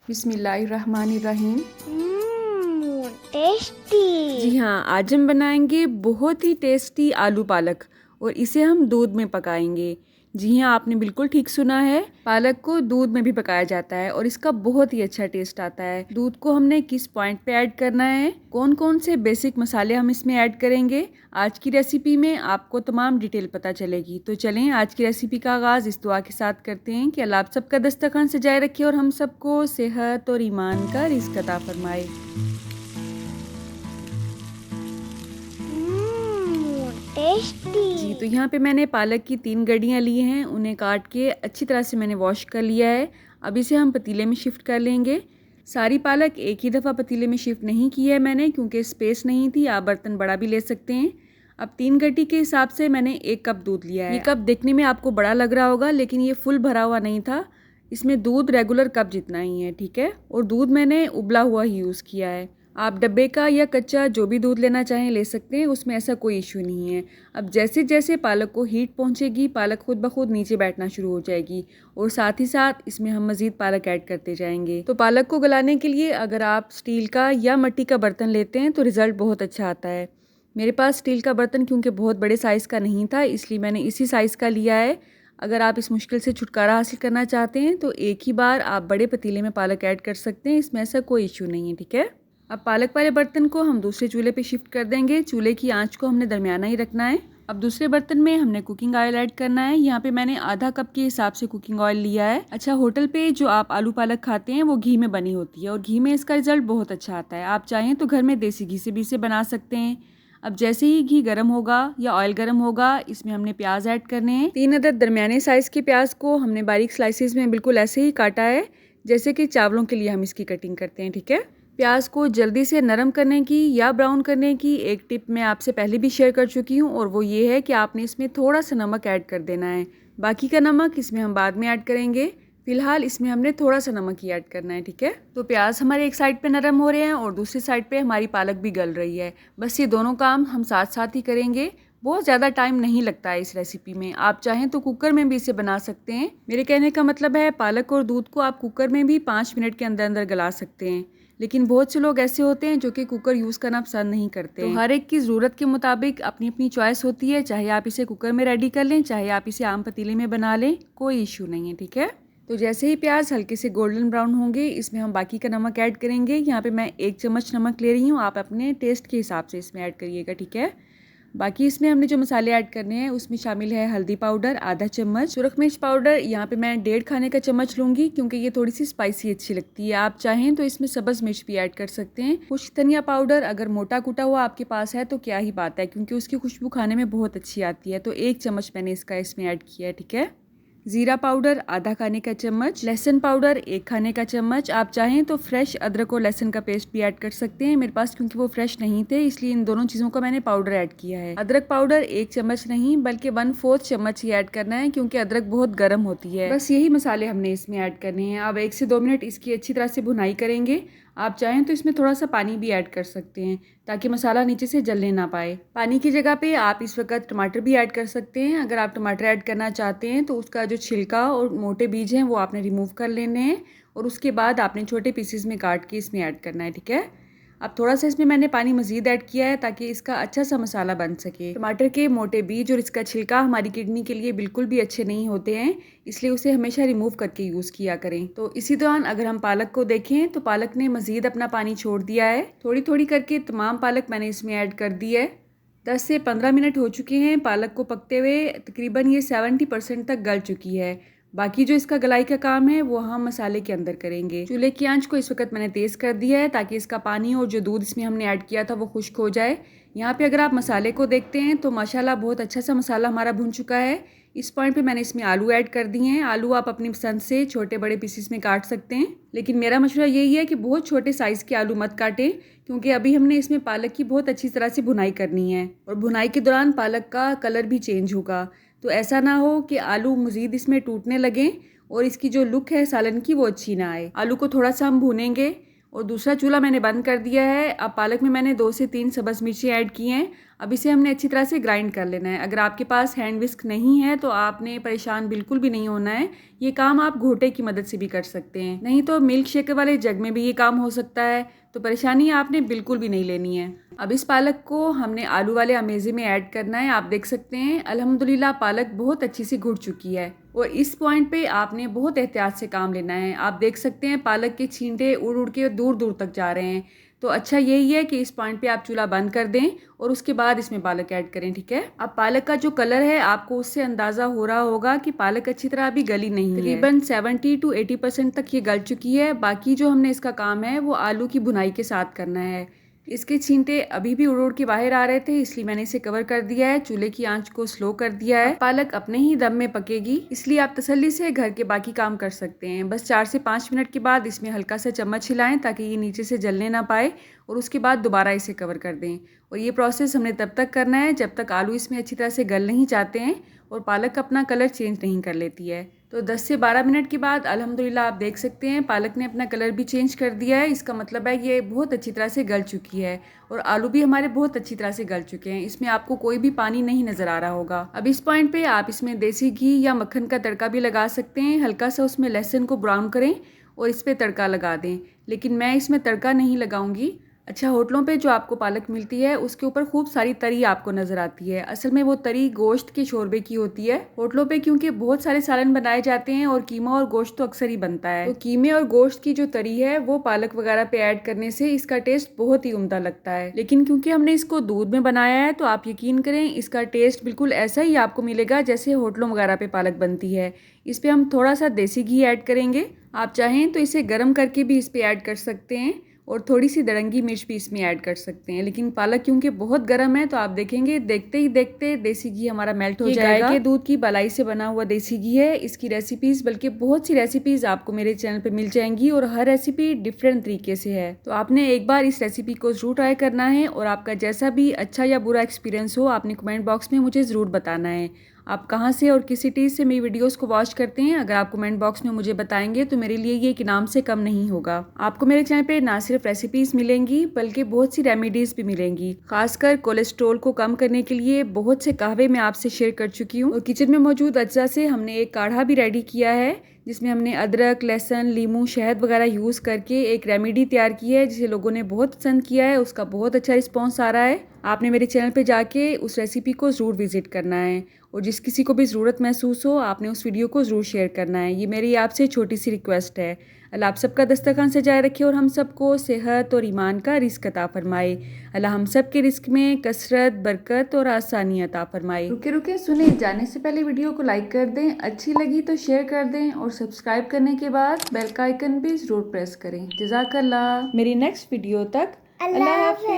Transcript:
बिस्मिल्लाहिर्रहमानिर्रहीम। टेस्टी। जी हाँ, आज हम बनाएंगे बहुत ही टेस्टी आलू पालक और इसे हम दूध में पकाएंगे। जी हाँ, आपने बिल्कुल ठीक सुना है, पालक को दूध में भी पकाया जाता है और इसका बहुत ही अच्छा टेस्ट आता है। दूध को हमने किस पॉइंट पे ऐड करना है, कौन कौन से बेसिक मसाले हम इसमें ऐड करेंगे, आज की रेसिपी में आपको तमाम डिटेल पता चलेगी। तो चलें आज की रेसिपी का आगाज़ इस दुआ के साथ करते हैं कि अल्लाह आप सबका दस्तरखान सजाए रखे और हम सबको सेहत और ईमान का रिज़्क अता फरमाए। जी, तो यहाँ पे मैंने पालक की 3 गड्डियाँ ली हैं, उन्हें काट के अच्छी तरह से मैंने वॉश कर लिया है। अब इसे हम पतीले में शिफ्ट कर लेंगे। सारी पालक एक ही दफ़ा पतीले में शिफ्ट नहीं की है मैंने, क्योंकि स्पेस नहीं थी। आप बर्तन बड़ा भी ले सकते हैं। अब 3 गड्डी के हिसाब से मैंने 1 कप दूध लिया है। ये कप देखने में आपको बड़ा लग रहा होगा, लेकिन ये फुल भरा हुआ नहीं था। इसमें दूध रेगुलर कप जितना ही है, ठीक है। और दूध मैंने उबला हुआ ही यूज़ किया है। आप डब्बे का या कच्चा जो भी दूध लेना चाहें ले सकते हैं, उसमें ऐसा कोई इशू नहीं है। अब जैसे जैसे पालक को हीट पहुंचेगी, पालक खुद ब खुद नीचे बैठना शुरू हो जाएगी और साथ ही साथ इसमें हम मज़ीद पालक ऐड करते जाएंगे। तो पालक को गलाने के लिए अगर आप स्टील का या मिट्टी का बर्तन लेते हैं तो रिज़ल्ट बहुत अच्छा आता है। मेरे पास स्टील का बर्तन क्योंकि बहुत बड़े साइज़ का नहीं था, इसलिए मैंने इसी साइज़ का लिया है। अगर आप इस मुश्किल से छुटकारा हासिल करना चाहते हैं तो एक ही बार आप बड़े पतीले में पालक ऐड कर सकते हैं, इसमें ऐसा कोई इशू नहीं है, ठीक है। अब पालक वाले बर्तन को हम दूसरे चूल्हे पे शिफ्ट कर देंगे। चूल्हे की आंच को हमने दरमियाना ही रखना है। अब दूसरे बर्तन में हमने कुकिंग ऑयल ऐड करना है। यहाँ पे मैंने आधा कप के हिसाब से कुकिंग ऑयल लिया है। अच्छा, होटल पे जो आप आलू पालक खाते हैं वो घी में बनी होती है और घी में इसका रिजल्ट बहुत अच्छा आता है। आप चाहें तो घर में देसी घी से भी इसे बना सकते हैं। अब जैसे ही घी गर्म होगा या ऑयल गर्म होगा, इसमें हमने प्याज ऐड करने हैं। 3 अदद दरमियाने साइज़ के प्याज को हमने बारीक स्लाइसिस में बिल्कुल ऐसे ही काटा है, जैसे कि चावलों के लिए हम इसकी कटिंग करते हैं, ठीक है। प्याज को जल्दी से नरम करने की या ब्राउन करने की एक टिप मैं आपसे पहले भी शेयर कर चुकी हूँ, और वो ये है कि आपने इसमें थोड़ा सा नमक ऐड कर देना है। बाकी का नमक इसमें हम बाद में ऐड करेंगे। फिलहाल इसमें हमने थोड़ा सा नमक ही ऐड करना है, ठीक है। तो प्याज हमारे एक साइड पे नरम हो रहे हैं और दूसरी साइड पे हमारी पालक भी गल रही है। बस ये दोनों काम हम साथ साथ ही करेंगे। बहुत ज़्यादा टाइम नहीं लगता है इस रेसिपी में। आप चाहें तो कुकर में भी इसे बना सकते हैं। मेरे कहने का मतलब है, पालक और दूध को आप कुकर में भी 5 मिनट के अंदर अंदर गला सकते हैं। लेकिन बहुत से लोग ऐसे होते हैं जो कि कुकर यूज़ करना पसंद नहीं करते। तो हर एक की ज़रूरत के मुताबिक अपनी अपनी चॉइस होती है। चाहे आप इसे कुकर में रेडी कर लें, चाहे आप इसे आम पतीले में बना लें, कोई इशू नहीं है, ठीक है। तो जैसे ही प्याज हल्के से गोल्डन ब्राउन होंगे, इसमें हम बाकी का नमक ऐड करेंगे। यहाँ पे मैं 1 चम्मच नमक ले रही हूँ, आप अपने टेस्ट के हिसाब से इसमें ऐड करिएगा, ठीक है। बाकी इसमें हमने जो मसाले ऐड करने हैं उसमें शामिल है हल्दी पाउडर आधा चम्मच, सुरख मिर्च पाउडर यहाँ पे मैं 1.5 खाने का चम्मच लूँगी, क्योंकि ये थोड़ी सी स्पाइसी अच्छी लगती है। आप चाहें तो इसमें सब्ज़ मिर्च भी ऐड कर सकते हैं। खुश्क धनिया पाउडर अगर मोटा कूटा हुआ आपके पास है तो क्या ही बात है, क्योंकि उसकी खुशबू खाने में बहुत अच्छी आती है। तो 1 चम्मच मैंने इसका इसमें ऐड किया है, ठीक है। जीरा पाउडर आधा खाने का चम्मच, लहसुन पाउडर 1 खाने का चम्मच। आप चाहें तो फ्रेश अदरक और लहसुन का पेस्ट भी ऐड कर सकते हैं। मेरे पास क्योंकि वो फ्रेश नहीं थे, इसलिए इन दोनों चीज़ों का मैंने पाउडर ऐड किया है। अदरक पाउडर 1 चम्मच नहीं बल्कि 1/4 चम्मच ही ऐड करना है, क्योंकि अदरक बहुत गर्म होती है। बस यही मसाले हमने इसमें ऐड करने हैं। अब 1 से 2 मिनट इसकी अच्छी तरह से भुनाई करेंगे। आप चाहें तो इसमें थोड़ा सा पानी भी ऐड कर सकते हैं, ताकि मसाला नीचे से जलने ना पाए। पानी की जगह पे आप इस वक्त टमाटर भी ऐड कर सकते हैं। अगर आप टमाटर ऐड करना चाहते हैं तो उसका जो छिलका और मोटे बीज हैं वो आपने रिमूव कर लेने हैं, और उसके बाद आपने छोटे पीसेस में काट के इसमें ऐड करना है, ठीक है। अब थोड़ा सा इसमें मैंने पानी मज़ीद ऐड किया है ताकि इसका अच्छा सा मसाला बन सके। टमाटर के मोटे बीज और इसका छिलका हमारी किडनी के लिए बिल्कुल भी अच्छे नहीं होते हैं, इसलिए उसे हमेशा रिमूव करके यूज़ किया करें। तो इसी दौरान अगर हम पालक को देखें तो पालक ने मज़ीद अपना पानी छोड़ दिया है। थोड़ी थोड़ी करके तमाम पालक मैंने इसमें ऐड कर दी है। 10 से 15 मिनट हो चुके हैं पालक को पकते हुए। तकरीबन ये 70% तक गल चुकी है। बाकी जो इसका गलाई का काम है वो हम मसाले के अंदर करेंगे। चूल्हे की आंच को इस वक्त मैंने तेज़ कर दिया है ताकि इसका पानी और जो दूध इसमें हमने ऐड किया था वो खुश्क हो जाए। यहाँ पे अगर आप मसाले को देखते हैं तो माशाल्लाह बहुत अच्छा सा मसाला हमारा भुन चुका है। इस पॉइंट पे मैंने इसमें आलू ऐड कर दिए हैं। आलू आप अपनी पसंद से छोटे बड़े पीसेस में काट सकते हैं, लेकिन मेरा मशवरा यही है कि बहुत छोटे साइज़ के आलू मत काटें, क्योंकि अभी हमने इसमें पालक की बहुत अच्छी तरह से भुनाई करनी है और भुनाई के दौरान पालक का कलर भी चेंज होगा। तो ऐसा ना हो कि आलू मज़ीद इसमें टूटने लगें और इसकी जो लुक है सालन की वो अच्छी ना आए। आलू को थोड़ा सा हम भूनेंगे और दूसरा चूल्हा मैंने बंद कर दिया है। अब पालक में मैंने 2 से 3 सब्ज़ मिर्ची ऐड की हैं। अब इसे हमने अच्छी तरह से ग्राइंड कर लेना है। अगर आपके पास हैंड विस्क नहीं है तो आपने परेशान बिल्कुल भी नहीं होना है। ये काम आप घोटे की मदद से भी कर सकते हैं, नहीं तो मिल्क शेकर वाले जग में भी ये काम हो सकता है। तो परेशानी आपने बिल्कुल भी नहीं लेनी है। अब इस पालक को हमने आलू वाले अमेज़े में ऐड करना है। आप देख सकते हैं अल्हम्दुलिल्लाह पालक बहुत अच्छी से घुट चुकी है और इस पॉइंट पे आपने बहुत एहतियात से काम लेना है। आप देख सकते हैं पालक के छींटे उड़ उड़ के दूर दूर तक जा रहे हैं। तो अच्छा यही है कि इस पॉइंट पे आप चूल्हा बंद कर दें और उसके बाद इसमें पालक ऐड करें, ठीक है। अब पालक का जो कलर है आपको उससे अंदाज़ा हो रहा होगा कि पालक अच्छी तरह अभी गली नहीं है। तकरीबन 70 to 80% तक ये गल चुकी है। बाकी जो हमने इसका काम है वो आलू की भुनाई के साथ करना है। इसके छींटे अभी भी उड़ उड़ के बाहर आ रहे थे, इसलिए मैंने इसे कवर कर दिया है। चूल्हे की आंच को स्लो कर दिया है। पालक अपने ही दम में पकेगी, इसलिए आप तसल्ली से घर के बाकी काम कर सकते हैं। बस 4 से 5 मिनट के बाद इसमें हल्का सा चम्मच हिलाएं ताकि ये नीचे से जलने ना पाए और उसके बाद दोबारा इसे कवर कर दें। और ये प्रोसेस हमने तब तक करना है जब तक आलू इसमें अच्छी तरह से गल नहीं जाते हैं और पालक अपना कलर चेंज नहीं कर लेती है। तो 10 से 12 मिनट के बाद अल्हम्दुलिल्लाह आप देख सकते हैं पालक ने अपना कलर भी चेंज कर दिया है। इसका मतलब है ये बहुत अच्छी तरह से गल चुकी है और आलू भी हमारे बहुत अच्छी तरह से गल चुके हैं। इसमें आपको कोई भी पानी नहीं नज़र आ रहा होगा। अब इस पॉइंट पे आप इसमें देसी घी या मक्खन का तड़का भी लगा सकते हैं। हल्का सा उसमें लहसुन को ब्राउन करें और इस पर तड़का लगा दें, लेकिन मैं इसमें तड़का नहीं लगाऊंगी। अच्छा, होटलों पे जो आपको पालक मिलती है उसके ऊपर खूब सारी तरी आपको नज़र आती है। असल में वो तरी गोश्त के शोरबे की होती है। होटलों पे क्योंकि बहुत सारे सालन बनाए जाते हैं और कीमा और गोश्त तो अक्सर ही बनता है, तो कीमे और गोश्त की जो तरी है वो पालक वगैरह पे ऐड करने से इसका टेस्ट बहुत ही उम्दा लगता है। लेकिन क्योंकि हमने इसको दूध में बनाया है तो आप यकीन करें इसका टेस्ट बिल्कुल ऐसा ही आपको मिलेगा जैसे होटलों वगैरह पे पालक बनती है। इस पर हम थोड़ा सा देसी घी ऐड करेंगे। आप चाहें तो इसे गर्म करके भी इस पर ऐड कर सकते हैं और थोड़ी सी दरंगी मिर्च भी इसमें ऐड कर सकते हैं। लेकिन पालक क्योंकि बहुत गर्म है तो आप देखेंगे देखते ही देखते देसी घी हमारा मेल्ट हो जाएगा। गाय के दूध की बलाई से बना हुआ देसी घी है। इसकी रेसिपीज़ बल्कि बहुत सी रेसिपीज़ आपको मेरे चैनल पे मिल जाएंगी और हर रेसिपी डिफरेंट तरीके से है। तो आपने एक बार इस रेसिपी को ज़रूर ट्राई करना है और आपका जैसा भी अच्छा या बुरा एक्सपीरियंस हो आपने कमेंट बॉक्स में मुझे ज़रूर बताना है। आप कहाँ से और किस सिटी से मेरी वीडियोस को वॉच करते हैं अगर आप कमेंट बॉक्स में मुझे बताएंगे तो मेरे लिए ये एक इनाम से कम नहीं होगा। आपको मेरे चैनल पे ना सिर्फ रेसिपीज़ मिलेंगी बल्कि बहुत सी रेमेडीज़ भी मिलेंगी। खासकर कोलेस्ट्रोल को कम करने के लिए बहुत से कहवे मैं आपसे शेयर कर चुकी हूँ और किचन में मौजूद अज्जा से हमने एक काढ़ा भी रेडी किया है जिसमें हमने अदरक, लहसुन, लीमू, शहद वगैरह यूज़ करके एक रेमेडी तैयार की है जिसे लोगों ने बहुत पसंद किया है। उसका बहुत अच्छा रिस्पॉन्स आ रहा है। आपने मेरे चैनल पे जाके उस रेसिपी को ज़रूर विज़िट करना है और जिस किसी को भी ज़रूरत महसूस हो आपने उस वीडियो को ज़रूर शेयर करना है। ये मेरी आपसे छोटी सी रिक्वेस्ट है। अल्लाह आप सबका दस्तरखान सजाए रखे और हम सबको सेहत और ईमान का रिस्क अता फरमाए। अल्लाह हम सब के रिस्क में कसरत, बरकत और आसानी अता फरमाए। रुके रुके सुने, जाने से पहले वीडियो को लाइक कर दें, अच्छी लगी तो शेयर कर दें और सब्सक्राइब करने के बाद बेल का आइकन भी ज़रूर प्रेस करें। जज़ाकल्लाह। मेरी नेक्स्ट वीडियो तक अल्लाह हाफ़िज़।